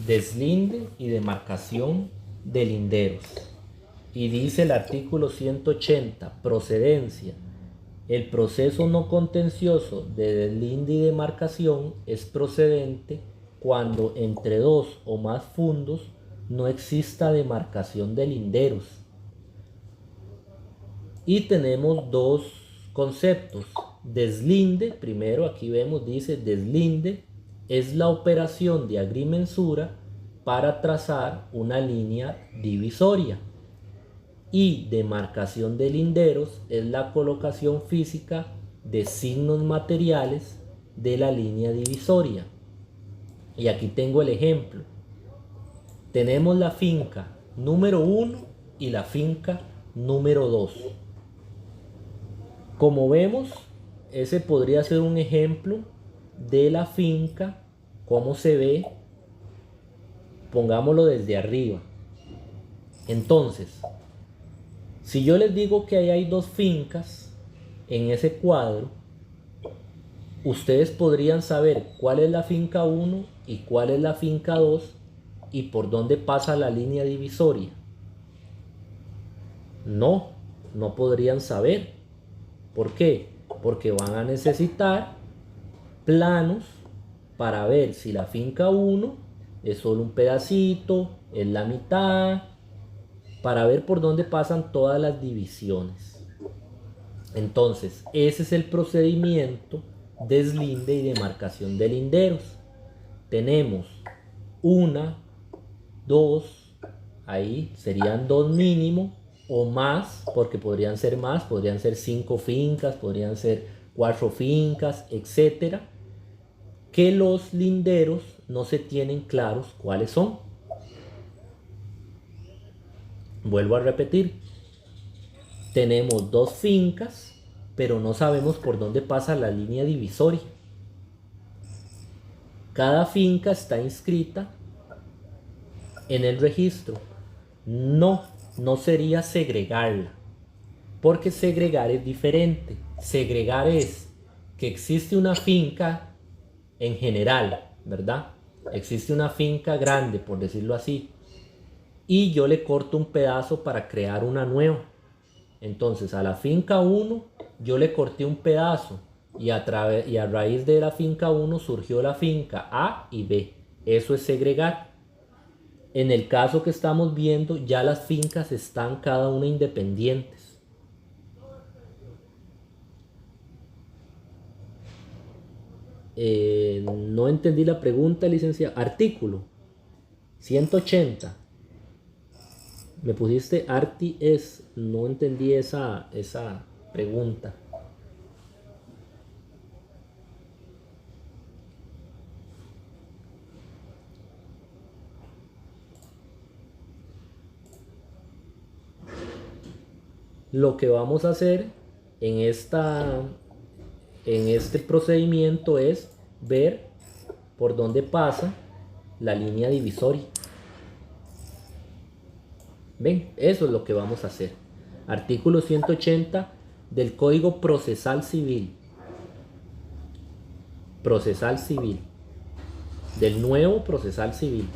deslinde y demarcación de linderos. Y dice el artículo 180, procedencia. El proceso no contencioso de deslinde y demarcación es procedente cuando entre dos o más fundos no exista demarcación de linderos. Y tenemos dos conceptos. Deslinde, primero aquí vemos, dice deslinde, es la operación de agrimensura para trazar una línea divisoria. Y demarcación de linderos es la colocación física de signos materiales de la línea divisoria. Y aquí tengo el ejemplo. Tenemos la finca número 1 y la finca número 2. Como vemos, ese podría ser un ejemplo de la finca, cómo se ve, pongámoslo desde arriba. Entonces, si yo les digo que ahí hay dos fincas en ese cuadro, ustedes podrían saber cuál es la finca 1 y cuál es la finca 2 y por dónde pasa la línea divisoria. No podrían saber. ¿Por qué? Porque van a necesitar planos para ver si la finca 1 es solo un pedacito, es la mitad, para ver por dónde pasan todas las divisiones. Entonces, ese es el procedimiento deslinde y demarcación de linderos. Tenemos una, dos, ahí serían dos mínimo, o más, porque podrían ser más, podrían ser 5 fincas, podrían ser 4 fincas, etcétera, que los linderos no se tienen claros cuáles son. Vuelvo a repetir, tenemos dos fincas, pero no sabemos por dónde pasa la línea divisoria. Cada finca está inscrita en el registro. No sería segregarla, porque segregar es diferente. Segregar es que existe una finca en general, ¿verdad? Existe una finca grande, por decirlo así, y yo le corto un pedazo para crear una nueva. Entonces a la finca 1 yo le corté un pedazo y a raíz de la finca 1 surgió la finca A y B. Eso es segregar. En el caso que estamos viendo, ya las fincas están cada una independientes. No entendí la pregunta, licenciado. Artículo 180. Me pusiste Arti es. No entendí esa pregunta. Lo que vamos a hacer en este procedimiento es ver por dónde pasa la línea divisoria. ¿Ven? Eso es lo que vamos a hacer. Artículo 180 del Código Procesal Civil. Procesal Civil. Del nuevo Procesal Civil.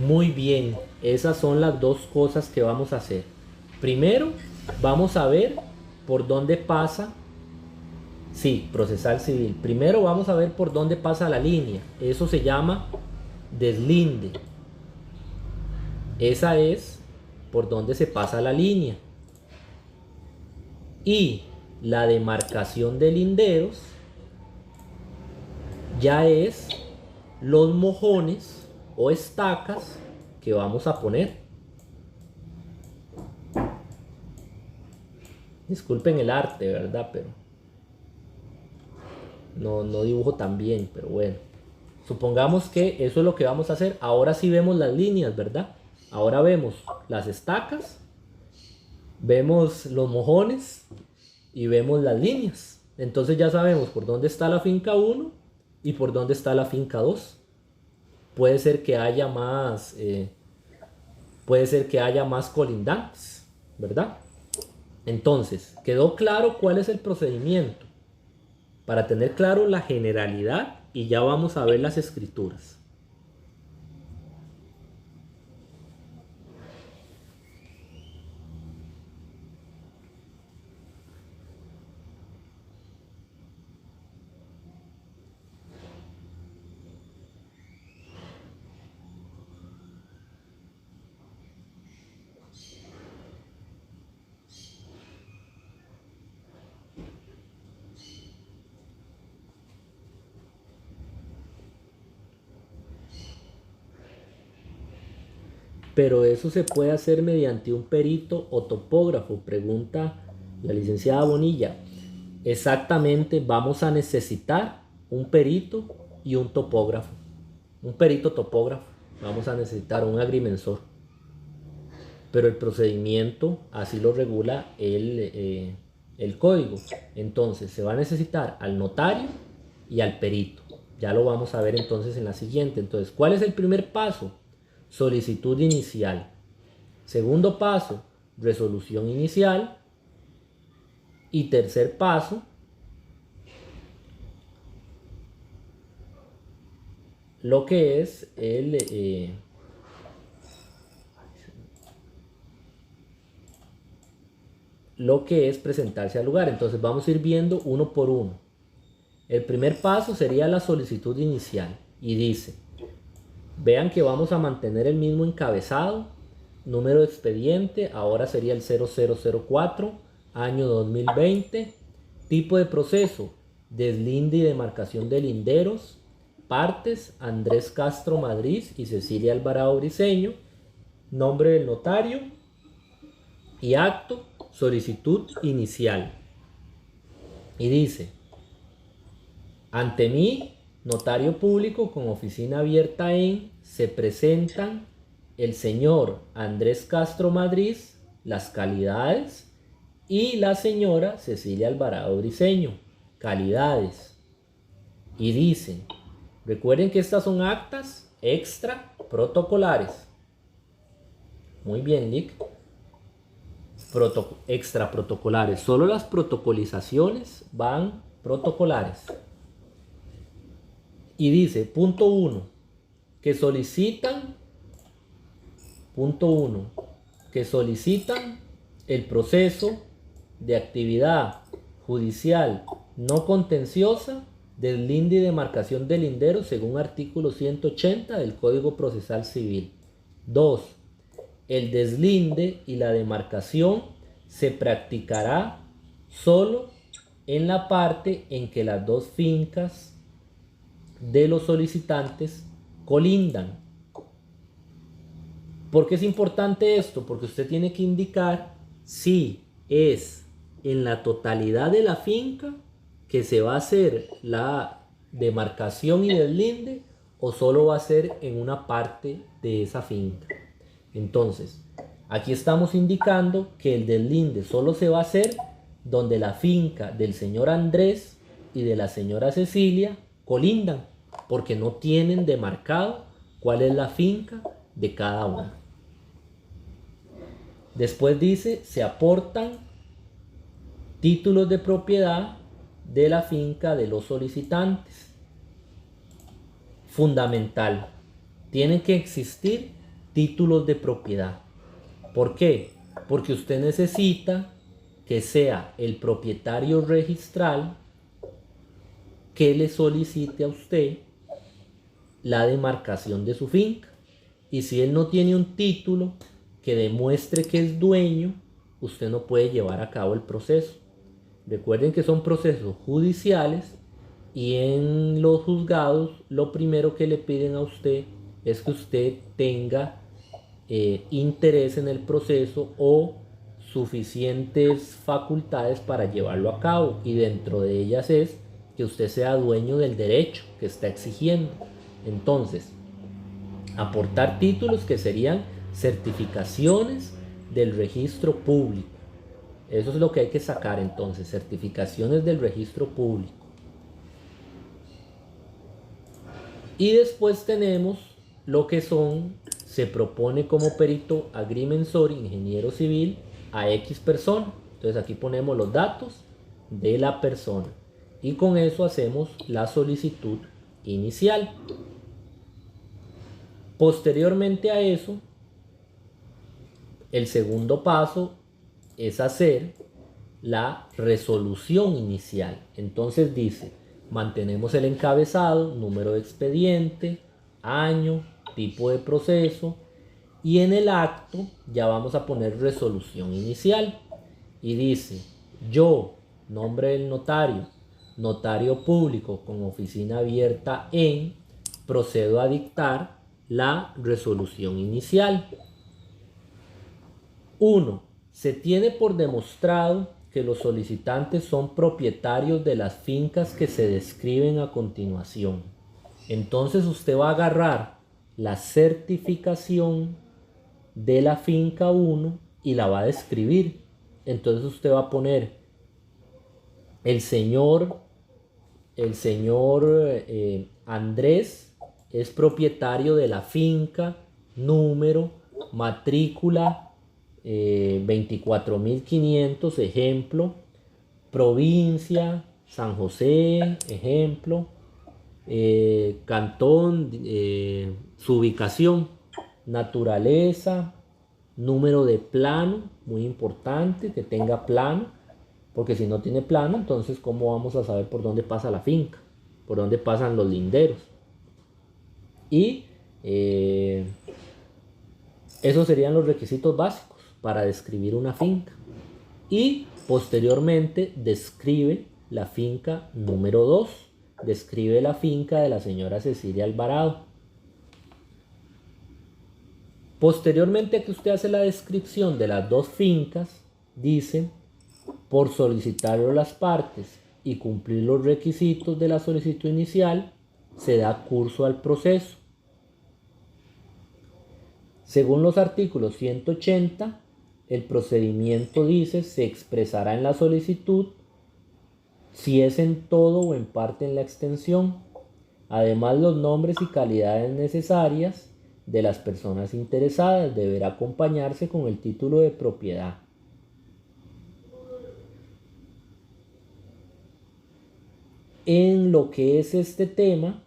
Muy bien, esas son las dos cosas que vamos a hacer. Primero, vamos a ver por dónde pasa. Sí, procesal civil. Primero vamos a ver por dónde pasa la línea. Eso se llama deslinde. Esa es por dónde se pasa la línea. Y la demarcación de linderos ya es los mojones o estacas que vamos a poner. Disculpen el arte, ¿verdad? Pero no dibujo tan bien, pero bueno. Supongamos que eso es lo que vamos a hacer. Ahora sí vemos las líneas, ¿verdad? Ahora vemos las estacas, vemos los mojones y vemos las líneas. Entonces ya sabemos por dónde está la finca 1 y por dónde está la finca 2. Puede ser que haya más colindantes, ¿verdad? Entonces, ¿quedó claro cuál es el procedimiento? para tener claro la generalidad y ya vamos a ver las escrituras. Pero eso se puede hacer mediante un perito o topógrafo, pregunta la licenciada Bonilla. Exactamente, vamos a necesitar un perito y un topógrafo. Un perito topógrafo, vamos a necesitar un agrimensor. Pero el procedimiento así lo regula el código. Entonces se va a necesitar al notario y al perito. Ya lo vamos a ver entonces en la siguiente. Entonces, ¿cuál es el primer paso? Solicitud inicial. Segundo paso, resolución inicial. Y tercer paso, lo que es presentarse al lugar. Entonces vamos a ir viendo uno por uno. El primer paso sería la solicitud inicial y dice, vean que vamos a mantener el mismo encabezado, número de expediente, ahora sería el 0004, año 2020, tipo de proceso, deslinde y demarcación de linderos, partes, Andrés Castro Madrid y Cecilia Alvarado Briceño, nombre del notario y acto, solicitud inicial. Y dice, ante mí, notario público con oficina abierta se presentan el señor Andrés Castro Madrid, las calidades, y la señora Cecilia Alvarado Briceño, calidades. Y dice, recuerden que estas son actas extra protocolares. Muy bien, Nick. Extra protocolares. Solo las protocolizaciones van protocolares. Y dice, punto 1, que solicitan el proceso de actividad judicial no contenciosa, deslinde y demarcación de linderos según artículo 180 del Código Procesal Civil. 2. El deslinde y la demarcación se practicará solo en la parte en que las dos fincas de los solicitantes colindan. ¿Por qué es importante esto? Porque usted tiene que indicar si es en la totalidad de la finca que se va a hacer la demarcación y deslinde o solo va a ser en una parte de esa finca. Entonces, aquí estamos indicando que el deslinde solo se va a hacer donde la finca del señor Andrés y de la señora Cecilia colindan, porque no tienen demarcado cuál es la finca de cada uno. Después dice, se aportan títulos de propiedad de la finca de los solicitantes. Fundamental, tienen que existir títulos de propiedad. ¿Por qué? Porque usted necesita que sea el propietario registral que le solicite a usted la demarcación de su finca. Y si él no tiene un título que demuestre que es dueño, usted no puede llevar a cabo el proceso. Recuerden que son procesos judiciales y en los juzgados lo primero que le piden a usted es que usted tenga interés en el proceso o suficientes facultades para llevarlo a cabo, y dentro de ellas es que usted sea dueño del derecho que está exigiendo. Entonces, aportar títulos que serían certificaciones del registro público. Eso es lo que hay que sacar entonces, certificaciones del registro público. Y después tenemos lo que son, se propone como perito agrimensor, ingeniero civil, a X persona. Entonces aquí ponemos los datos de la persona. Y con eso hacemos la solicitud inicial. Posteriormente a eso, el segundo paso es hacer la resolución inicial. Entonces dice, mantenemos el encabezado, número de expediente, año, tipo de proceso, y en el acto ya vamos a poner resolución inicial. Y dice, yo, nombre del notario, notario público con oficina abierta en, procedo a dictar la resolución inicial. 1. Se tiene por demostrado que los solicitantes son propietarios de las fincas que se describen a continuación. Entonces usted va a agarrar la certificación de la finca 1 y la va a describir. Entonces usted va a poner el señor Andrés es propietario de la finca, número, matrícula 24.500, ejemplo, provincia, San José, ejemplo, cantón, su ubicación, naturaleza, número de plano, muy importante que tenga plano, porque si no tiene plano, entonces ¿cómo vamos a saber por dónde pasa la finca? Por dónde pasan los linderos. Y esos serían los requisitos básicos para describir una finca. Y posteriormente describe la finca número 2. Describe la finca de la señora Cecilia Alvarado. Posteriormente a que usted hace la descripción de las dos fincas, dice, por solicitarlo las partes y cumplir los requisitos de la solicitud inicial, se da curso al proceso. Según los artículos 180, el procedimiento dice, se expresará en la solicitud si es en todo o en parte en la extensión, además los nombres y calidades necesarias de las personas interesadas deberá acompañarse con el título de propiedad. En lo que es este tema,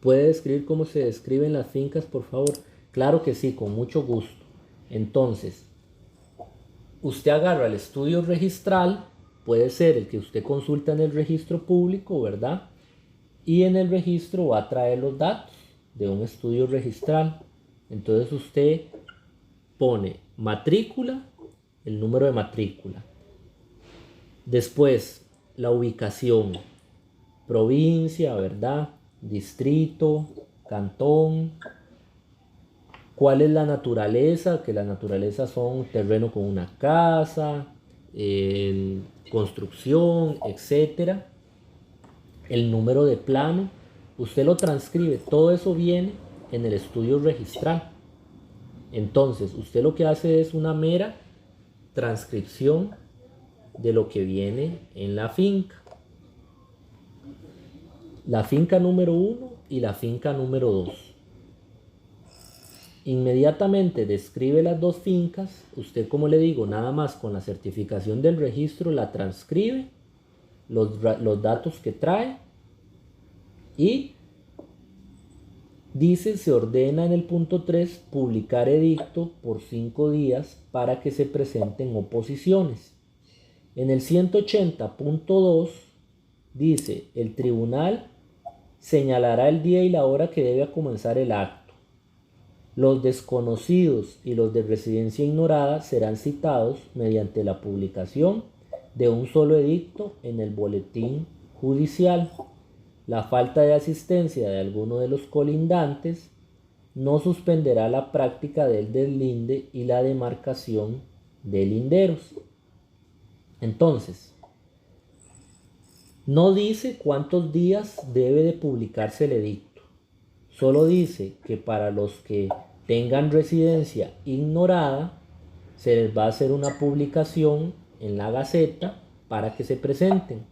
¿puede describir cómo se describen las fincas, por favor? Claro que sí, con mucho gusto. Entonces, usted agarra el estudio registral, puede ser el que usted consulta en el registro público, ¿verdad? Y en el registro va a traer los datos de un estudio registral. Entonces usted pone matrícula, el número de matrícula. Después, la ubicación, provincia, ¿verdad? Distrito, cantón. ¿Cuál es la naturaleza? Que la naturaleza son terreno con una casa, construcción, etcétera. El número de plano, usted lo transcribe, todo eso viene en el estudio registral. Entonces, usted lo que hace es una mera transcripción de lo que viene en la finca. La finca número 1 y la finca número 2. Inmediatamente describe las dos fincas. Usted, como le digo, nada más con la certificación del registro la transcribe, los datos que trae, y dice, se ordena en el punto 3 publicar edicto por 5 días para que se presenten oposiciones. En el 180.2 dice, el tribunal señalará el día y la hora que debe comenzar el acto. Los desconocidos y los de residencia ignorada serán citados mediante la publicación de un solo edicto en el boletín judicial. La falta de asistencia de alguno de los colindantes no suspenderá la práctica del deslinde y la demarcación de linderos. Entonces, no dice cuántos días debe de publicarse el edicto. Solo dice que para los que tengan residencia ignorada, se les va a hacer una publicación en la Gaceta para que se presenten.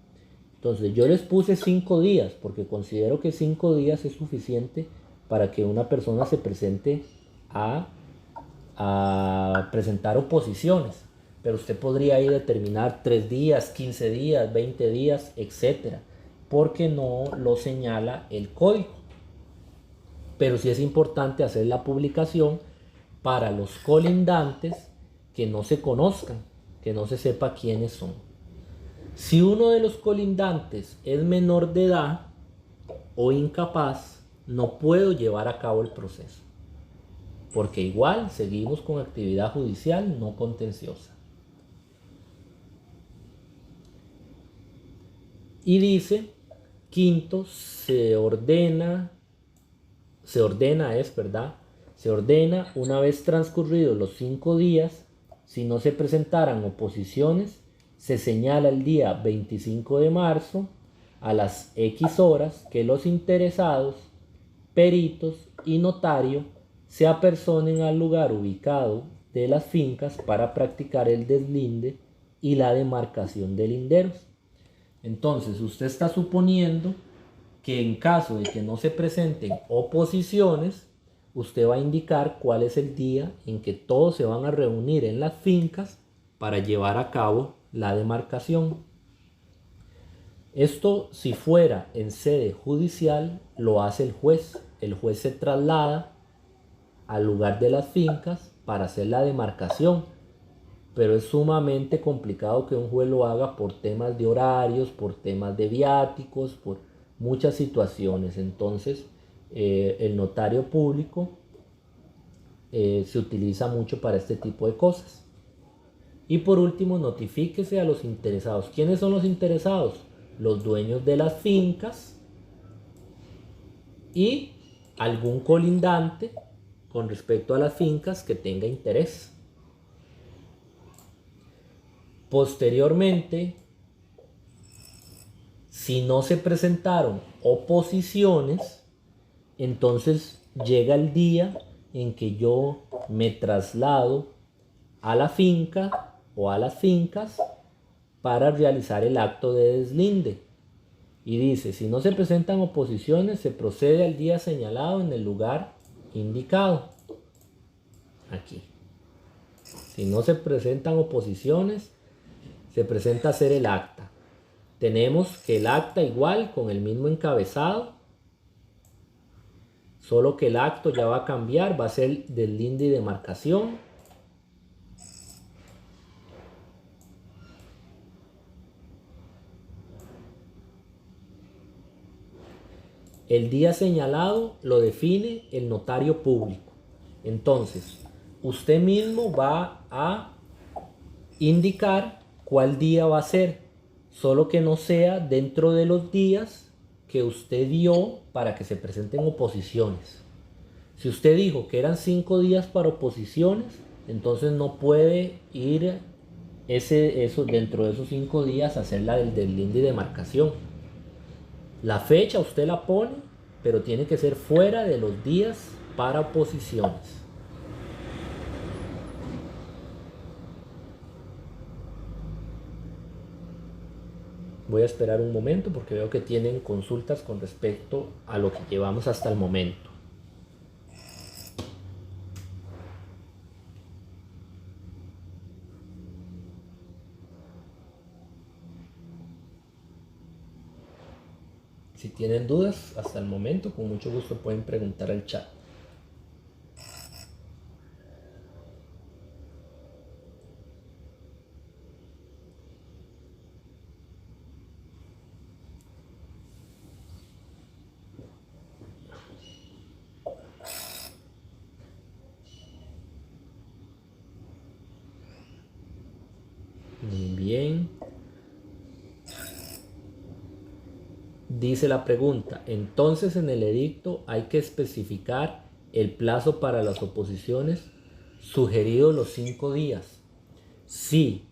Entonces yo les puse 5 días porque considero que 5 días es suficiente para que una persona se presente a presentar oposiciones. pero usted podría ahí determinar 3 días, 15 días, 20 días, etcétera, porque no lo señala el código. Pero sí es importante hacer la publicación para los colindantes que no se conozcan, que no se sepa quiénes son. Si uno de los colindantes es menor de edad o incapaz, no puedo llevar a cabo el proceso, porque igual seguimos con actividad judicial no contenciosa. Y dice, quinto, se ordena una vez transcurridos los 5 días, si no se presentaran oposiciones, se señala el día 25 de marzo a las X horas que los interesados, peritos y notario se apersonen al lugar ubicado de las fincas para practicar el deslinde y la demarcación de linderos. Entonces, usted está suponiendo que en caso de que no se presenten oposiciones, usted va a indicar cuál es el día en que todos se van a reunir en las fincas para llevar a cabo la demarcación. Esto, si fuera en sede judicial, lo hace el juez. El juez se traslada al lugar de las fincas para hacer la demarcación, pero es sumamente complicado que un juez lo haga por temas de horarios, por temas de viáticos, por muchas situaciones. Entonces, el notario público se utiliza mucho para este tipo de cosas. Y por último, notifíquese a los interesados. ¿Quiénes son los interesados? Los dueños de las fincas y algún colindante con respecto a las fincas que tenga interés. Posteriormente, si no se presentaron oposiciones, entonces llega el día en que yo me traslado a la finca o a las fincas para realizar el acto de deslinde. Y dice, si no se presentan oposiciones, se procede al día señalado en el lugar indicado. Aquí. Si no se presentan oposiciones, se presenta a hacer el acta. Tenemos que el acta igual con el mismo encabezado, solo que el acto ya va a cambiar, va a ser deslinde y demarcación. El día señalado lo define el notario público. Entonces, usted mismo va a indicar cuál día va a ser, solo que no sea dentro de los días que usted dio para que se presenten oposiciones. Si usted dijo que eran 5 días para oposiciones, entonces no puede ir dentro de esos 5 días a hacer la del deslinde y demarcación. La fecha usted la pone, pero tiene que ser fuera de los días para oposiciones. Voy a esperar un momento porque veo que tienen consultas con respecto a lo que llevamos hasta el momento. Si tienen dudas hasta el momento, con mucho gusto pueden preguntar al chat. Muy bien. Dice la pregunta, entonces en el edicto hay que especificar el plazo para las oposiciones, sugerido los 5 días. Sí,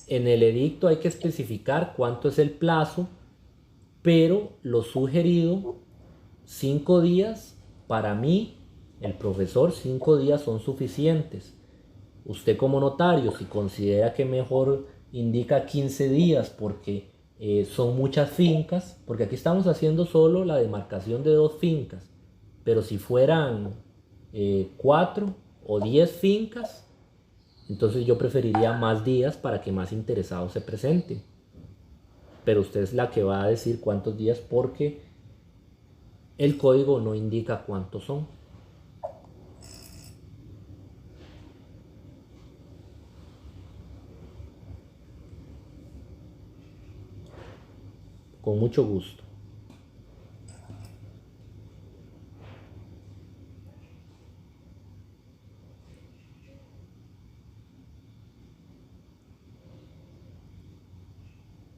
en el edicto hay que especificar cuánto es el plazo, pero lo sugerido, 5 días, para mí, el profesor, 5 días son suficientes. Usted como notario, si considera que mejor indica 15 días porque son muchas fincas, porque aquí estamos haciendo solo la demarcación de 2 fincas, pero si fueran 4 o 10 fincas, Entonces yo preferiría más días para que más interesados se presenten. Pero usted es la que va a decir cuántos días porque el código no indica cuántos son. Con mucho gusto.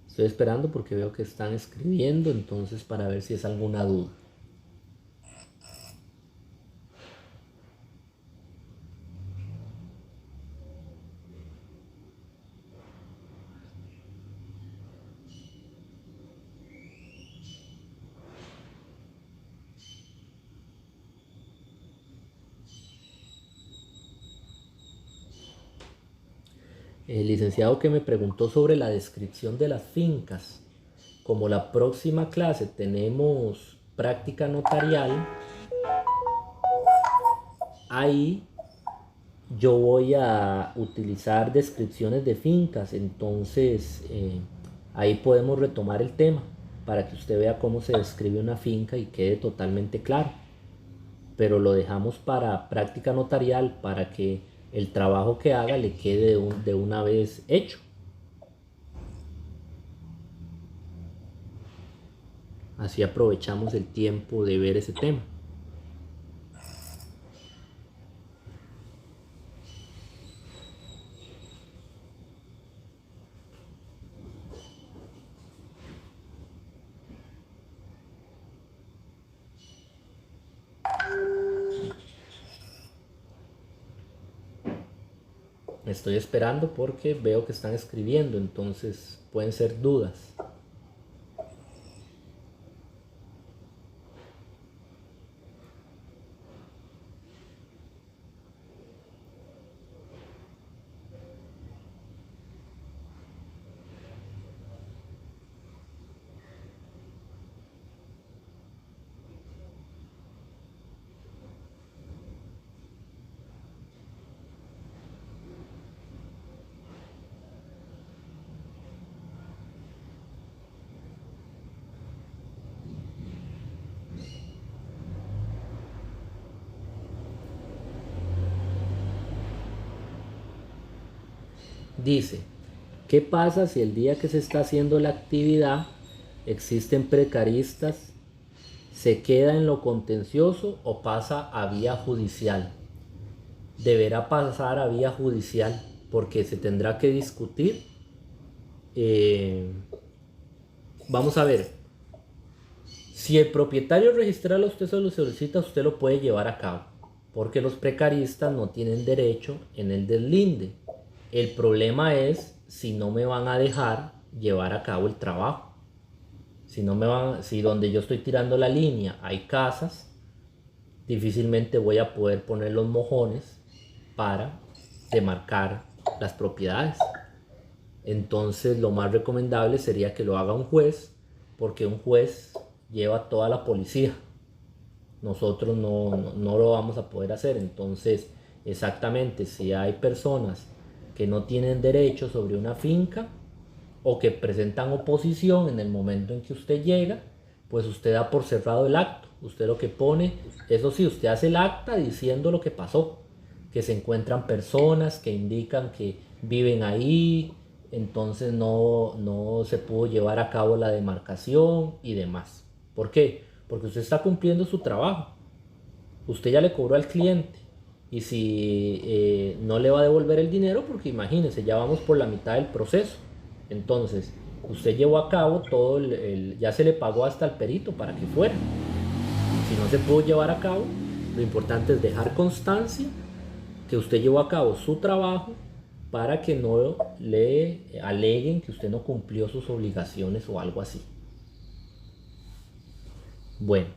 Estoy esperando porque veo que están escribiendo, entonces para ver si es alguna duda. El licenciado que me preguntó sobre la descripción de las fincas. Como la próxima clase tenemos práctica notarial, ahí yo voy a utilizar descripciones de fincas. Entonces ahí podemos retomar el tema para que usted vea cómo se describe una finca y quede totalmente claro. Pero lo dejamos para práctica notarial para que el trabajo que haga le quede de una vez hecho. Así aprovechamos el tiempo de ver ese tema. Estoy esperando porque veo que están escribiendo, entonces pueden ser dudas. Dice, ¿qué pasa si el día que se está haciendo la actividad existen precaristas, se queda en lo contencioso o pasa a vía judicial? Deberá pasar a vía judicial porque se tendrá que discutir. Vamos a ver, si el propietario registral a usted se lo solicita, usted lo puede llevar a cabo, porque los precaristas no tienen derecho en el deslinde. El problema es si no me van a dejar llevar a cabo el trabajo. Si donde yo estoy tirando la línea hay casas, difícilmente voy a poder poner los mojones para demarcar las propiedades. Entonces lo más recomendable sería que lo haga un juez, porque un juez lleva toda la policía. Nosotros no lo vamos a poder hacer. Entonces, exactamente, si hay personas que no tienen derecho sobre una finca o que presentan oposición en el momento en que usted llega, pues usted da por cerrado el acto. Usted lo que pone, eso sí, usted hace el acta diciendo lo que pasó, que se encuentran personas que indican que viven ahí, entonces no se pudo llevar a cabo la demarcación y demás. ¿Por qué? Porque usted está cumpliendo su trabajo. Usted ya le cobró al cliente. Y si no le va a devolver el dinero, porque imagínese, ya vamos por la mitad del proceso. Entonces, usted llevó a cabo todo ya se le pagó hasta el perito para que fuera. Si no se pudo llevar a cabo, lo importante es dejar constancia que usted llevó a cabo su trabajo para que no le aleguen que usted no cumplió sus obligaciones o algo así. Bueno,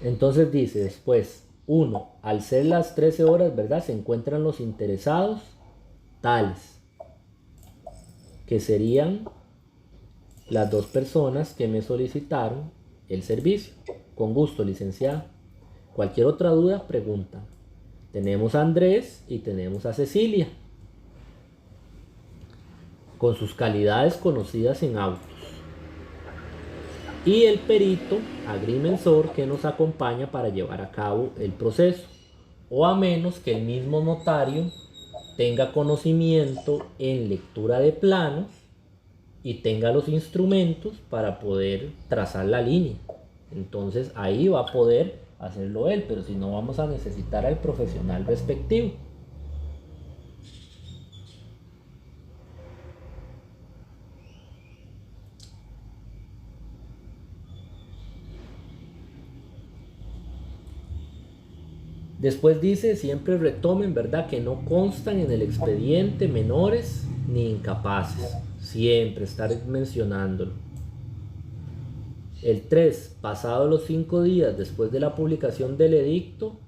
entonces dice después, 1. Al ser las 13 horas, ¿verdad? Se encuentran los interesados tales, que serían las dos personas que me solicitaron el servicio. Con gusto, licenciado. Cualquier otra duda, pregunta. Tenemos a Andrés y tenemos a Cecilia. con sus calidades conocidas en autos. Y el perito agrimensor que nos acompaña para llevar a cabo el proceso, o a menos que el mismo notario tenga conocimiento en lectura de planos y tenga los instrumentos para poder trazar la línea. Entonces ahí va a poder hacerlo él, pero si no, vamos a necesitar al profesional respectivo. Después dice, siempre retomen, ¿verdad?, que no constan en el expediente menores ni incapaces. Siempre estar mencionándolo. El 3, pasados los 5 días después de la publicación del edicto,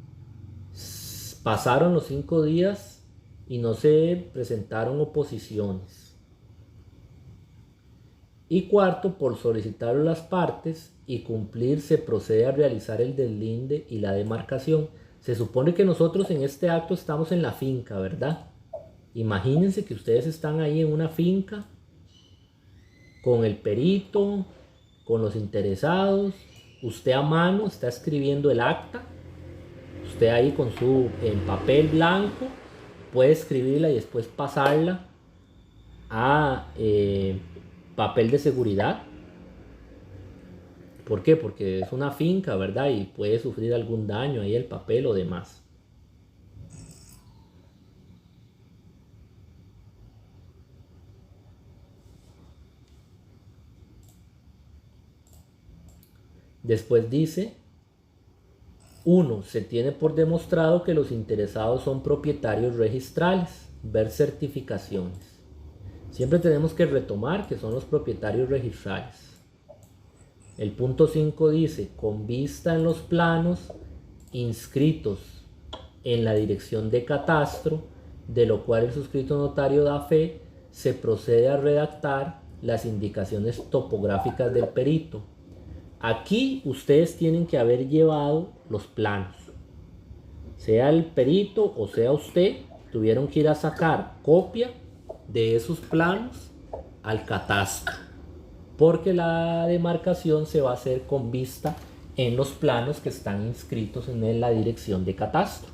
pasaron los 5 días y no se presentaron oposiciones. Y cuarto, por solicitarlo las partes y cumplir, se procede a realizar el deslinde y la demarcación. Se supone que nosotros en este acto estamos en la finca, ¿verdad? Imagínense que ustedes están ahí en una finca con el perito, con los interesados, usted a mano está escribiendo el acta, usted ahí con su en papel blanco puede escribirla y después pasarla a papel de seguridad. ¿Por qué? Porque es una finca, ¿verdad? Y puede sufrir algún daño ahí el papel o demás. Después dice, 1. Se tiene por demostrado que los interesados son propietarios registrales. Ver certificaciones. Siempre tenemos que retomar que son los propietarios registrales. El punto 5 dice, con vista en los planos inscritos en la dirección de catastro, de lo cual el suscrito notario da fe, se procede a redactar las indicaciones topográficas del perito. Aquí ustedes tienen que haber llevado los planos. Sea el perito o sea usted, tuvieron que ir a sacar copia de esos planos al catastro, porque la demarcación se va a hacer con vista en los planos que están inscritos en la dirección de catastro.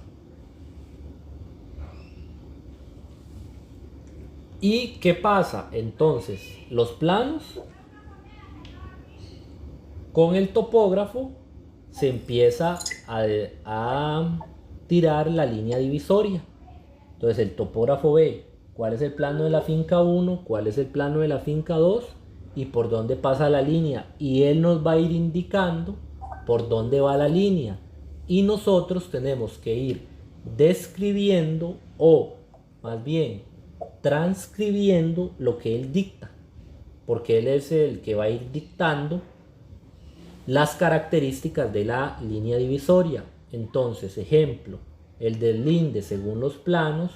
¿Y qué pasa? Entonces, los planos con el topógrafo se empieza a tirar la línea divisoria. Entonces el topógrafo ve cuál es el plano de la finca 1, cuál es el plano de la finca 2 y por dónde pasa la línea, y él nos va a ir indicando por dónde va la línea, y nosotros tenemos que ir describiendo, o más bien transcribiendo, lo que él dicta, porque él es el que va a ir dictando las características de la línea divisoria. Entonces, ejemplo, el deslinde según los planos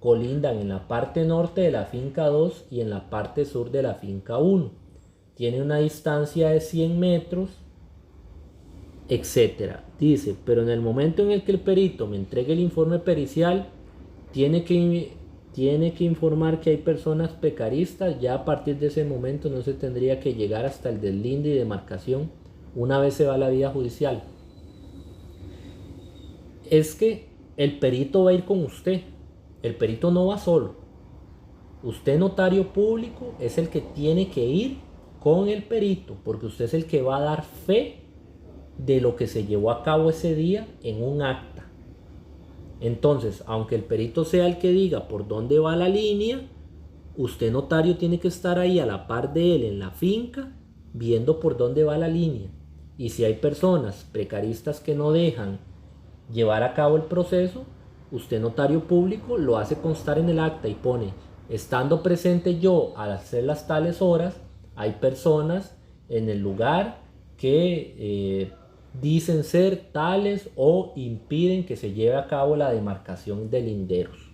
colindan en la parte norte de la finca 2 y en la parte sur de la finca 1. Tiene una distancia de 100 metros, etc. Dice, pero en el momento en el que el perito me entregue el informe pericial, tiene que informar que hay personas precaristas. Ya a partir de ese momento no se tendría que llegar hasta el deslinde y demarcación una vez se va a la vía judicial. Es que el perito va a ir con usted. El perito no va solo. Usted, notario público, es el que tiene que ir con el perito, porque usted es el que va a dar fe de lo que se llevó a cabo ese día en un acta. Entonces, aunque el perito sea el que diga por dónde va la línea, usted, notario, tiene que estar ahí a la par de él en la finca, viendo por dónde va la línea. Y si hay personas precaristas que no dejan llevar a cabo el proceso, usted, notario público, lo hace constar en el acta y pone, estando presente yo al hacer las tales horas, hay personas en el lugar que dicen ser tales o impiden que se lleve a cabo la demarcación de linderos.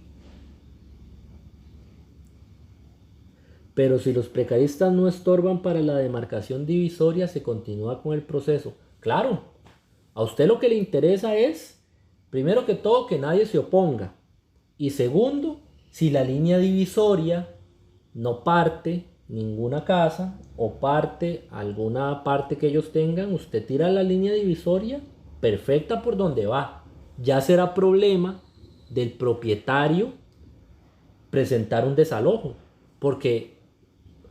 Pero si los precaristas no estorban para la demarcación divisoria, se continúa con el proceso. Claro, a usted lo que le interesa es, primero que todo, que nadie se oponga. Y segundo, si la línea divisoria no parte ninguna casa o parte alguna parte que ellos tengan, usted tira la línea divisoria perfecta por donde va. Ya será problema del propietario presentar un desalojo, porque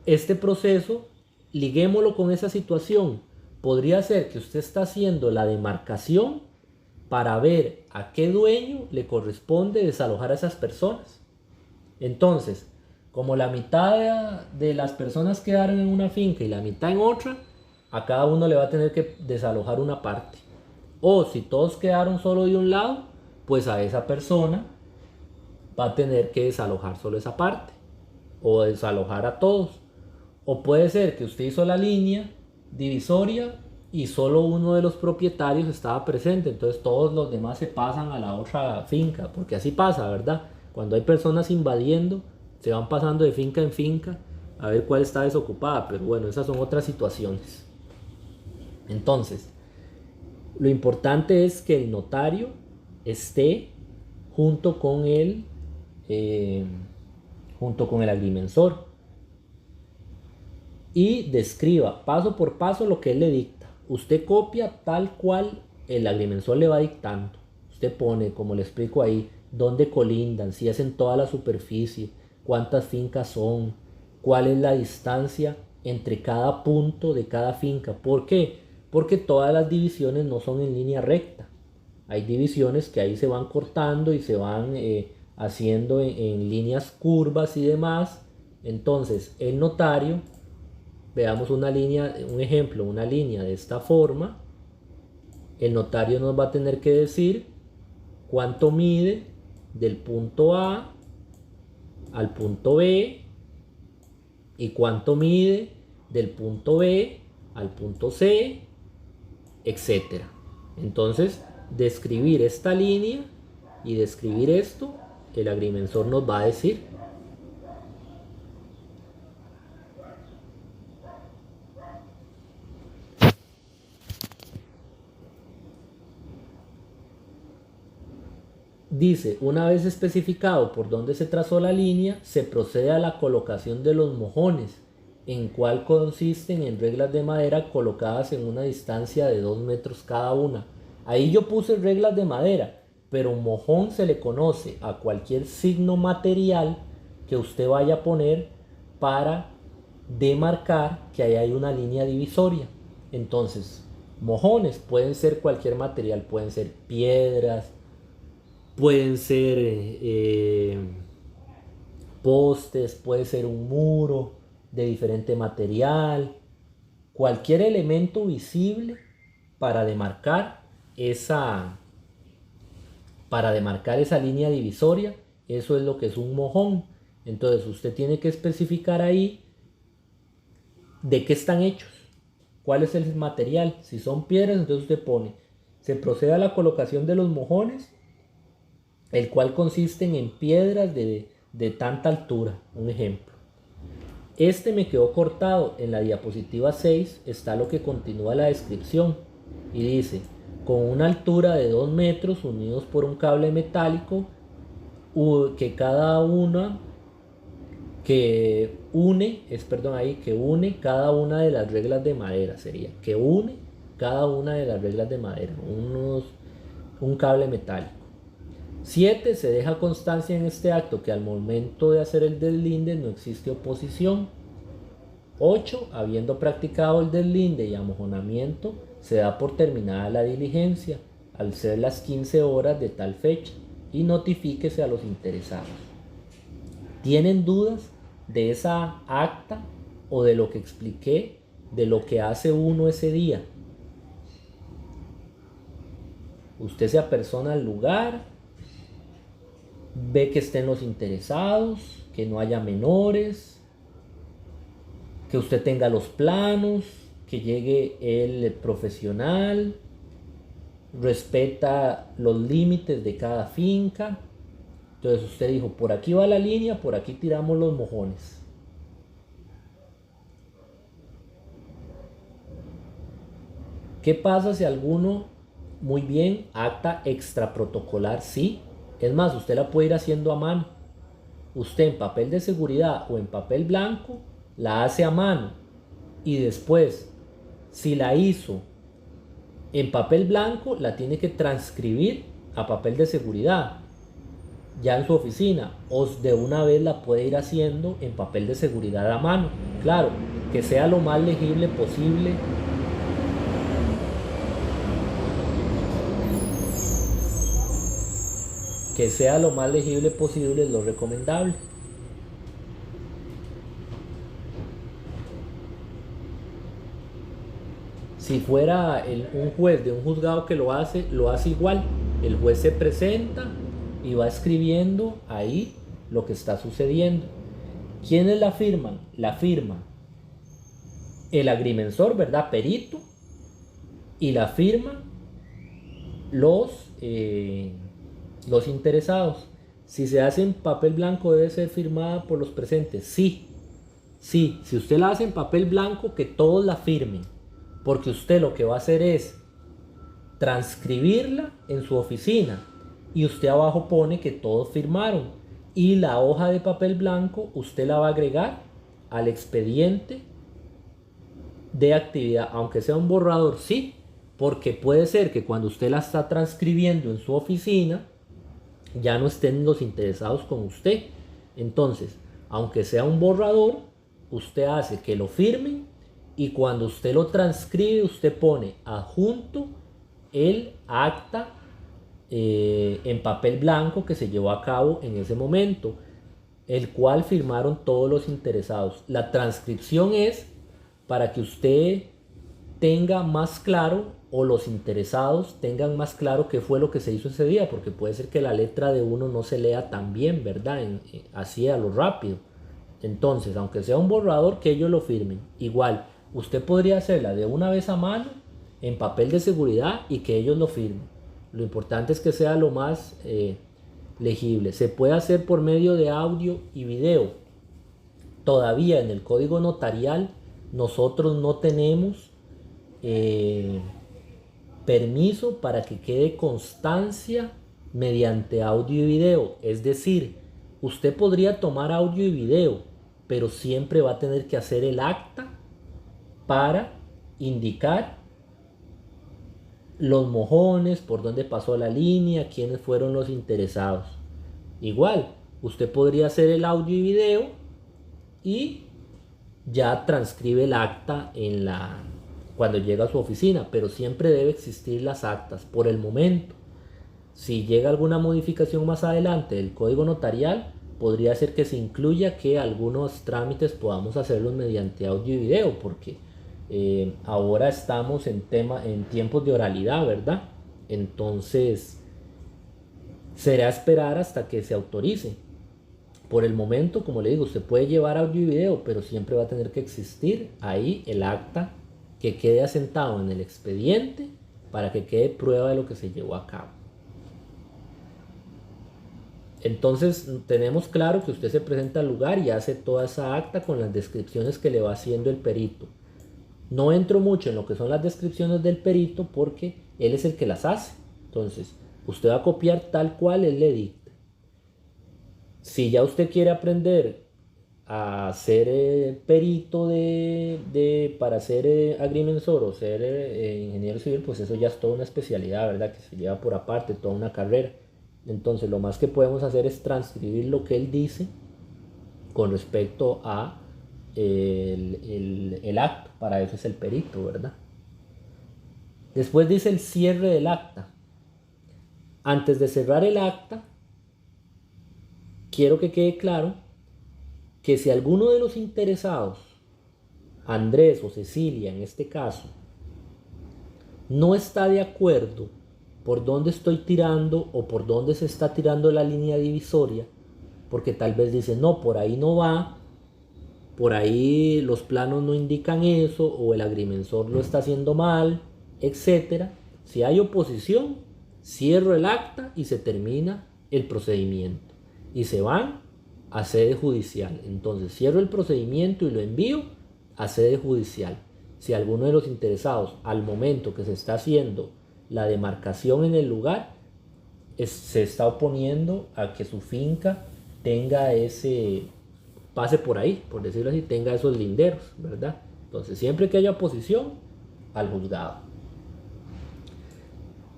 este proceso, liguémoslo con esa situación, podría ser que usted está haciendo la demarcación para ver a qué dueño le corresponde desalojar a esas personas. Entonces, como la mitad de las personas quedaron en una finca y la mitad en otra, a cada uno le va a tener que desalojar una parte. O si todos quedaron solo de un lado, pues a esa persona va a tener que desalojar solo esa parte. O desalojar a todos. O puede ser que usted hizo la línea divisoria y solo uno de los propietarios estaba presente, entonces todos los demás se pasan a la otra finca, porque así pasa, ¿verdad? Cuando hay personas invadiendo, se van pasando de finca en finca a ver cuál está desocupada, pero bueno, esas son otras situaciones. Entonces, lo importante es que el notario esté junto con eh, junto con el agrimensor y describa paso por paso lo que él le dicta. Usted copia tal cual el agrimensor le va dictando. Usted pone, como le explico ahí, dónde colindan, si es en toda la superficie, cuántas fincas son, cuál es la distancia entre cada punto de cada finca. ¿Por qué? Porque todas las divisiones no son en línea recta. Hay divisiones que ahí se van cortando y se van haciendo en líneas curvas y demás. Entonces, el notario, veamos una línea, un ejemplo, una línea de esta forma. El notario nos va a tener que decir cuánto mide del punto A al punto B y cuánto mide del punto B al punto C, etcétera. Entonces, describir esta línea y describir esto, el agrimensor nos va a decir. Dice, una vez especificado por dónde se trazó la línea, se procede a la colocación de los mojones, en cual consisten en reglas de madera colocadas en una distancia de 2 metros cada una. Ahí yo puse reglas de madera, pero mojón se le conoce a cualquier signo material que usted vaya a poner para demarcar que ahí hay una línea divisoria. Entonces, mojones pueden ser cualquier material, pueden ser piedras, pueden ser postes, puede ser un muro de diferente material, cualquier elemento visible para demarcar esa, línea divisoria. Eso es lo que es un mojón. Entonces usted tiene que especificar ahí de qué están hechos, cuál es el material. Si son piedras, entonces usted pone, se procede a la colocación de los mojones, el cual consisten en piedras de tanta altura, un ejemplo. Este me quedó cortado. En la diapositiva 6 está lo que continúa la descripción y dice, con una altura de 2 metros unidos por un cable metálico que une cada una de las reglas de madera, sería que une cada una de las reglas de madera, un cable metálico. 7. Se deja constancia en este acto que al momento de hacer el deslinde no existe oposición. 8. Habiendo practicado el deslinde y amojonamiento, se da por terminada la diligencia al ser las 15 horas de tal fecha y notifíquese a los interesados. ¿Tienen dudas de esa acta o de lo que expliqué, de lo que hace uno ese día? Usted se apersona al lugar, ve que estén los interesados, que no haya menores, que usted tenga los planos, que llegue el profesional, respeta los límites de cada finca. Entonces usted dijo, por aquí va la línea, por aquí tiramos los mojones. ¿Qué pasa si alguno, muy bien, acta extraprotocolar? Sí. Es más, usted la puede ir haciendo a mano. usted en papel de seguridad o en papel blanco la hace a mano y después, si la hizo en papel blanco, la tiene que transcribir a papel de seguridad ya en su oficina, o de una vez la puede ir haciendo en papel de seguridad a mano. Claro, que sea lo más legible posible. Que sea lo más legible posible es lo recomendable. Si fuera un juez de un juzgado que lo hace igual. El juez se presenta y va escribiendo ahí lo que está sucediendo. ¿Quiénes la firman? La firma el agrimensor, ¿verdad? Perito. Y la firman los interesados. Si se hace en papel blanco, debe ser firmada por los presentes. Sí, si usted la hace en papel blanco, que todos la firmen, porque usted lo que va a hacer es transcribirla en su oficina y usted abajo pone que todos firmaron, y la hoja de papel blanco usted la va a agregar al expediente de actividad, aunque sea un borrador, sí, porque puede ser que cuando usted la está transcribiendo en su oficina ya no estén los interesados con usted. Entonces, aunque sea un borrador, usted hace que lo firmen, y cuando usted lo transcribe, usted pone adjunto el acta en papel blanco que se llevó a cabo en ese momento, el cual firmaron todos los interesados. La transcripción es para que usted tenga más claro, o los interesados tengan más claro qué fue lo que se hizo ese día, porque puede ser que la letra de uno no se lea tan bien, ¿verdad? Así a lo rápido. Entonces, aunque sea un borrador, que ellos lo firmen. Igual, usted podría hacerla de una vez a mano en papel de seguridad y que ellos lo firmen. Lo importante es que sea lo más legible. Se puede hacer por medio de audio y video. Todavía en el código notarial nosotros no tenemos permiso para que quede constancia mediante audio y video. Es decir, usted podría tomar audio y video, pero siempre va a tener que hacer el acta para indicar los mojones, por dónde pasó la línea, quiénes fueron los interesados. Igual, usted podría hacer el audio y video y ya transcribe el acta cuando llega a su oficina, pero siempre debe existir las actas. Por el momento, si llega alguna modificación más adelante del código notarial, podría ser que se incluya que algunos trámites podamos hacerlos mediante audio y video, porque ahora estamos en tiempos de oralidad, ¿verdad? Entonces será esperar hasta que se autorice. Por el momento, como le digo, usted puede llevar audio y video, pero siempre va a tener que existir ahí el acta que quede asentado en el expediente para que quede prueba de lo que se llevó a cabo. Entonces tenemos claro que usted se presenta al lugar y hace toda esa acta con las descripciones que le va haciendo el perito. No entro mucho en lo que son las descripciones del perito porque él es el que las hace. Entonces, usted va a copiar tal cual él le dicta. Si ya usted quiere aprender a ser perito para ser agrimensor o ser ingeniero civil, pues eso ya es toda una especialidad, ¿verdad? Que se lleva por aparte, toda una carrera. Entonces, lo más que podemos hacer es transcribir lo que él dice con respecto a el acto. Para eso es el perito, ¿verdad? Después dice el cierre del acta. Antes de cerrar el acta, quiero que quede claro que si alguno de los interesados, Andrés o Cecilia en este caso, no está de acuerdo por dónde estoy tirando o por dónde se está tirando la línea divisoria, porque tal vez dice, no, por ahí no va, por ahí los planos no indican eso, o el agrimensor lo está haciendo mal, etc. Si hay oposición, cierro el acta y se termina el procedimiento y se van a sede judicial. Entonces cierro el procedimiento y lo envío a sede judicial. Si alguno de los interesados, al momento que se está haciendo la demarcación en el lugar, se está oponiendo a que su finca tenga pase por ahí, por decirlo así, tenga esos linderos, ¿verdad? Entonces, siempre que haya oposición, al juzgado.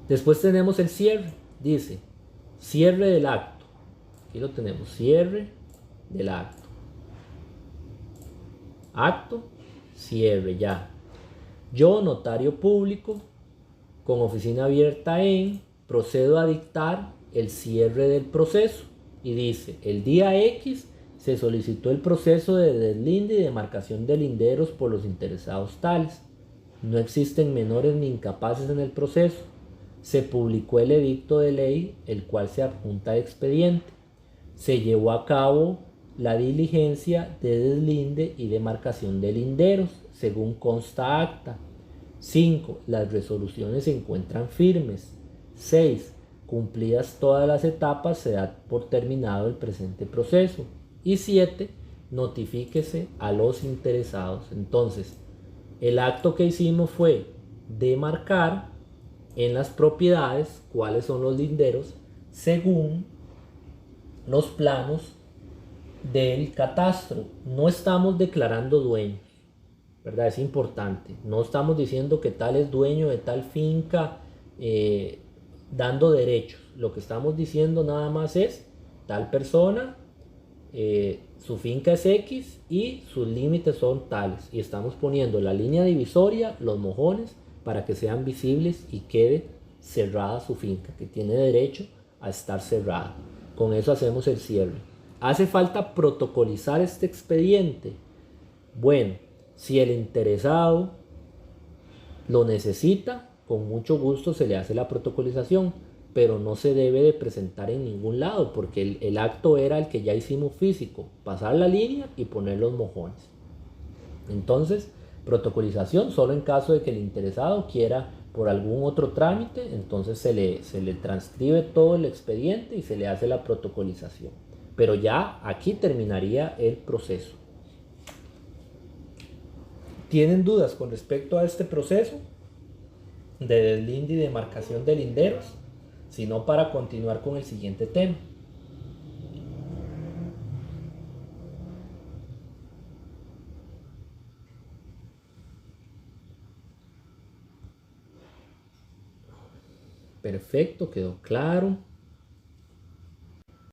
Después tenemos el cierre. Dice, cierre del acto. Aquí lo tenemos, cierre del acto. Acto, cierre ya. Yo, notario público, con oficina abierta procedo a dictar el cierre del proceso. Y dice, el día X se solicitó el proceso de deslinde y demarcación de linderos por los interesados tales. No existen menores ni incapaces en el proceso. Se publicó el edicto de ley, el cual se adjunta al expediente. Se llevó a cabo la diligencia de deslinde y demarcación de linderos, según consta acta. 5. Las resoluciones se encuentran firmes. 6. Cumplidas todas las etapas, se da por terminado el presente proceso. Y 7. Notifíquese a los interesados. Entonces, el acto que hicimos fue demarcar en las propiedades cuáles son los linderos según los planos del catastro. No estamos declarando dueños, ¿verdad? Es importante. No estamos diciendo que tal es dueño de tal finca dando derechos. Lo que estamos diciendo nada más es tal persona, su finca es X y sus límites son tales. Y estamos poniendo la línea divisoria, los mojones, para que sean visibles y quede cerrada su finca, que tiene derecho a estar cerrada. Con eso hacemos el cierre. ¿Hace falta protocolizar este expediente? Bueno, si el interesado lo necesita, con mucho gusto se le hace la protocolización, pero no se debe de presentar en ningún lado, porque el acto era el que ya hicimos físico, pasar la línea y poner los mojones. Entonces, protocolización solo en caso de que el interesado quiera por algún otro trámite, entonces se le transcribe todo el expediente y se le hace la protocolización. Pero ya aquí terminaría el proceso. ¿Tienen dudas con respecto a este proceso de deslinde y demarcación de linderos? Si no, para continuar con el siguiente tema. Perfecto, quedó claro.